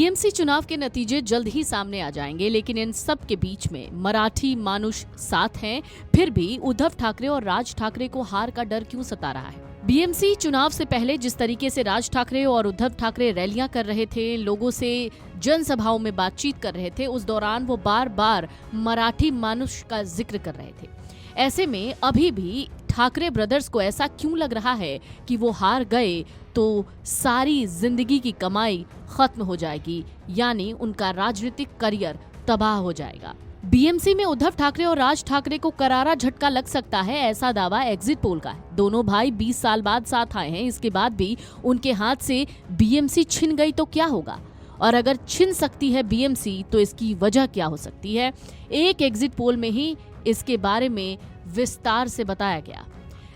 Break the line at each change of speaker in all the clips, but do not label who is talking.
BMC चुनाव के नतीजे जल्द ही सामने आ जाएंगे, लेकिन इन सब के बीच में मराठी मानुष साथ हैं। फिर भी उद्धव ठाकरे और राज ठाकरे को हार का डर क्यों सता रहा है? बीएमसी चुनाव से पहले जिस तरीके से राज ठाकरे और उद्धव ठाकरे रैलियां कर रहे थे, लोगों से जनसभाओं में बातचीत कर रहे थे, उस दौरान वो बार बार मराठी मानुष का जिक्र कर रहे थे। ऐसे में अभी भी ठाकरे ब्रदर्स को ऐसा क्यों लग रहा है कि वो हार गए तो सारी जिंदगी की कमाई खत्म हो जाएगी, यानी उनका राजनीतिक करियर तबाह हो जाएगा? बीएमसी में उद्धव ठाकरे और राज ठाकरे को करारा झटका लग सकता है, ऐसा दावा एग्जिट पोल का है। दोनों भाई 20 साल बाद साथ आए हैं, इसके बाद भी उनके हाथ से बीएमसी छिन गई तो क्या होगा? और अगर छिन सकती है बीएमसी तो इसकी वजह क्या हो सकती है? एक एग्जिट पोल में ही इसके बारे में विस्तार से बताया गया।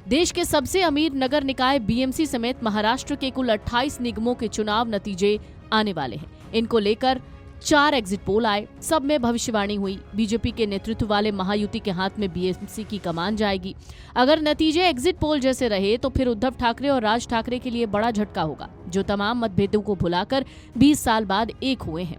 देश के सबसे अमीर नगर निकाय बीएमसी समेत महाराष्ट्र के कुल 28 निगमों के चुनाव नतीजे आने वाले हैं। इनको लेकर 4 एग्जिट पोल आए, सब में भविष्यवाणी हुई। बीजेपी के नेतृत्व वाले महायुति के हाथ में बीएमसी की कमान जाएगी। अगर नतीजे एग्जिट पोल जैसे रहे तो फिर उद्धव ठाकरे और राज ठाकरे के लिए बड़ा झटका होगा, जो तमाम मतभेदों को भुलाकर 20 साल बाद एक हुए हैं।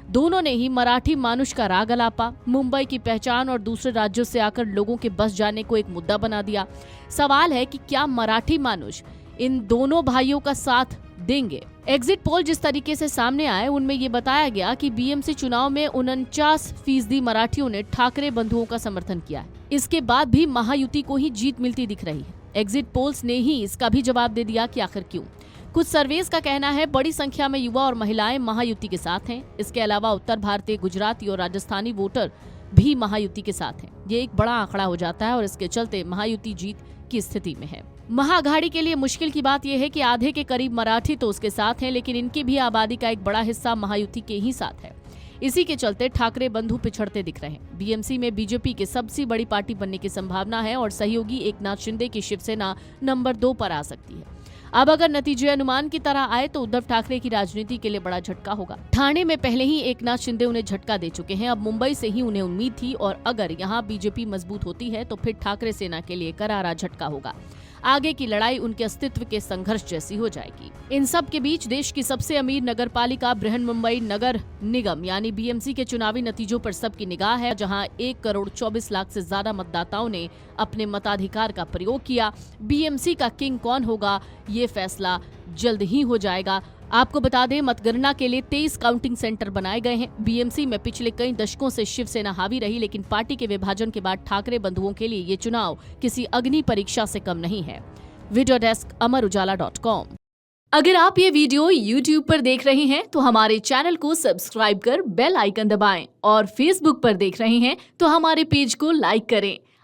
दोनों ने ही मराठी मानुष का राग अलापा, मुंबई की पहचान और दूसरे राज्यों से आकर लोगों के बस जाने को एक मुद्दा बना दिया। सवाल है कि क्या मराठी मानुष इन दोनों भाइयों का साथ देंगे? एग्जिट पोल जिस तरीके से सामने आए, उनमें ये बताया गया कि बीएमसी चुनाव में 49% मराठियों ने ठाकरे बंधुओं का समर्थन किया है। इसके बाद भी महायुति को ही जीत मिलती दिख रही है। एग्जिट पोल्स ने ही इसका भी जवाब दे दिया कि आखिर क्यों। कुछ सर्वेस का कहना है बड़ी संख्या में युवा और महिलाएं महायुति के साथ हैं। इसके अलावा उत्तर भारतीय, गुजराती और राजस्थानी वोटर भी महायुति के साथ हैं। ये एक बड़ा आंकड़ा हो जाता है और इसके चलते महायुति जीत की स्थिति में है। महाअघाड़ी के लिए मुश्किल की बात यह है कि आधे के करीब मराठी तो उसके साथ हैं, लेकिन इनकी भी आबादी का एक बड़ा हिस्सा महायुति के ही साथ है। इसी के चलते ठाकरे बंधु पिछड़ते दिख रहे हैं। बीएमसी में बीजेपी की सबसे बड़ी पार्टी बनने की संभावना है और सहयोगी एकनाथ शिंदे की शिवसेना नंबर 2 पर आ सकती है। अब अगर नतीजे अनुमान की तरह आए तो उद्धव ठाकरे की राजनीति के लिए बड़ा झटका होगा। ठाणे में पहले ही एकनाथ शिंदे उन्हें झटका दे चुके हैं, अब मुंबई से ही उन्हें उम्मीद थी, और अगर यहाँ बीजेपी मजबूत होती है तो फिर ठाकरे सेना के लिए करारा झटका होगा। आगे की लड़ाई उनके अस्तित्व के संघर्ष जैसी हो जाएगी। इन सब के बीच देश की सबसे अमीर नगरपालिका बृहन्मुंबई नगर निगम यानी बीएमसी के चुनावी नतीजों पर सबकी निगाह है, जहां 1,24,00,000 से ज्यादा मतदाताओं ने अपने मताधिकार का प्रयोग किया। बीएमसी का किंग कौन होगा, ये फैसला जल्द ही हो जाएगा। आपको बता दें, मतगणना के लिए 23 काउंटिंग सेंटर बनाए गए हैं। बीएमसी में पिछले कई दशकों से शिवसेना हावी रही, लेकिन पार्टी के विभाजन के बाद ठाकरे बंधुओं के लिए ये चुनाव किसी अग्नि परीक्षा से कम नहीं है। Video desk amarujala.com। अगर आप ये वीडियो YouTube पर देख रहे हैं तो हमारे चैनल को सब्सक्राइब कर बेल आइकन दबाएं, और Facebook पर देख रहे हैं तो हमारे पेज को लाइक करें।